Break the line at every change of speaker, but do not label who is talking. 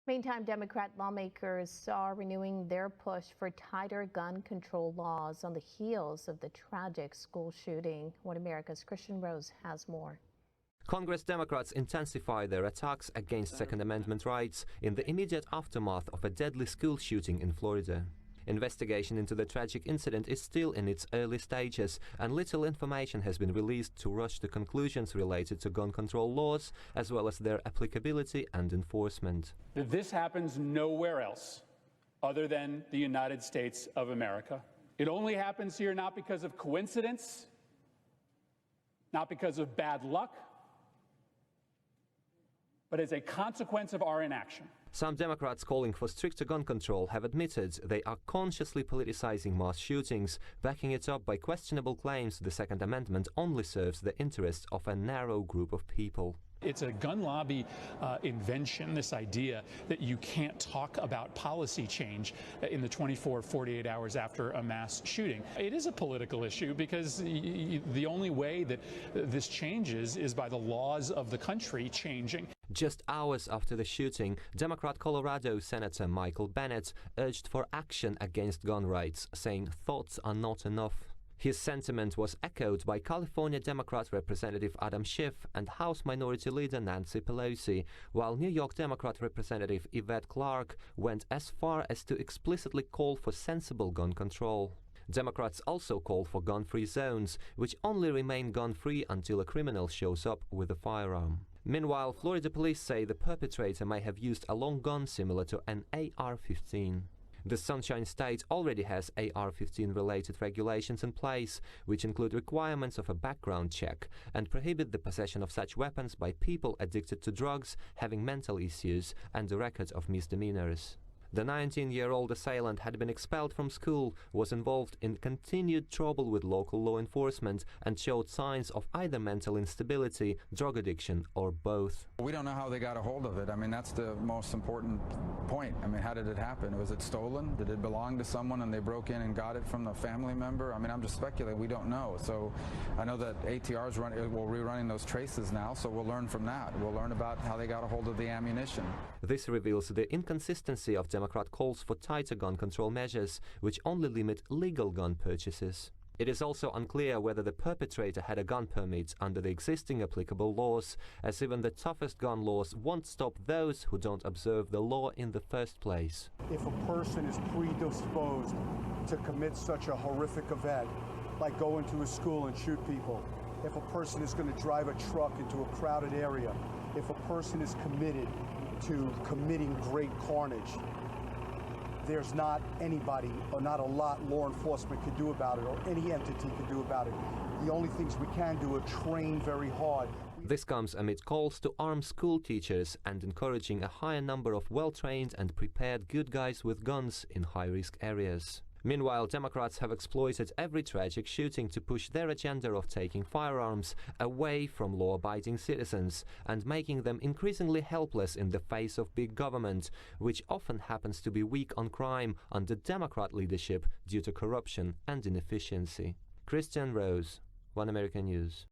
Meantime, Democrat lawmakers are renewing their push for tighter gun control laws on the heels of the tragic school shooting. One America's Christian Rose has more.
Congress Democrats intensify their attacks against Second Amendment rights in the immediate aftermath of a deadly school shooting in Florida. Investigation into the tragic incident is still in its early stages, and little information has been released to rush to conclusions related to gun control laws, as well as their applicability and enforcement.
This happens nowhere else other than the United States of America. It only happens here not because of coincidence, not because of bad luck, but as a consequence of our inaction.
Some Democrats calling for stricter gun control have admitted they are consciously politicizing mass shootings, backing it up by questionable claims the Second Amendment only serves the interests of a narrow group of people.
It's a gun lobby invention, this idea that you can't talk about policy change in the 48 hours after a mass shooting. It is a political issue because the only way that this changes is by the laws of the country changing.
Just hours after the shooting, Democrat Colorado Senator Michael Bennet urged for action against gun rights, saying thoughts are not enough. His sentiment was echoed by California Democrat Representative Adam Schiff and House Minority Leader Nancy Pelosi, while New York Democrat Representative Yvette Clarke went as far as to explicitly call for sensible gun control. Democrats also call for gun-free zones, which only remain gun-free until a criminal shows up with a firearm. Meanwhile, Florida police say the perpetrator may have used a long gun similar to an AR-15. The Sunshine State already has AR-15 related regulations in place, which include requirements of a background check and prohibit the possession of such weapons by people addicted to drugs, having mental issues, and a record of misdemeanors. The 19-year-old assailant had been expelled from school, was involved in continued trouble with local law enforcement, and showed signs of either mental instability, drug addiction, or both.
We don't know how they got a hold of it. I mean, that's the most important point. I mean, how did it happen? Was it stolen? Did it belong to someone and they broke in and got it from a family member? I mean, I'm just speculating. We don't know. So I know that ATR's rerunning those traces now, so we'll learn from that. We'll learn about how they got a hold of the ammunition.
This reveals the inconsistency of Democrat calls for tighter gun control measures, which only limit legal gun purchases. It is also unclear whether the perpetrator had a gun permit under the existing applicable laws, as even the toughest gun laws won't stop those who don't observe the law in the first place.
If a person is predisposed to commit such a horrific event, like go into a school and shoot people, if a person is going to drive a truck into a crowded area, if a person is committed to committing great carnage, there's not anybody or not a lot law enforcement could do about it, or any entity could do about it. The only things we can do are train very hard.
This comes amid calls to arm school teachers and encouraging a higher number of well-trained and prepared good guys with guns in high-risk areas. Meanwhile, Democrats have exploited every tragic shooting to push their agenda of taking firearms away from law-abiding citizens and making them increasingly helpless in the face of big government, which often happens to be weak on crime under Democrat leadership due to corruption and inefficiency. Christian Rose, One American News.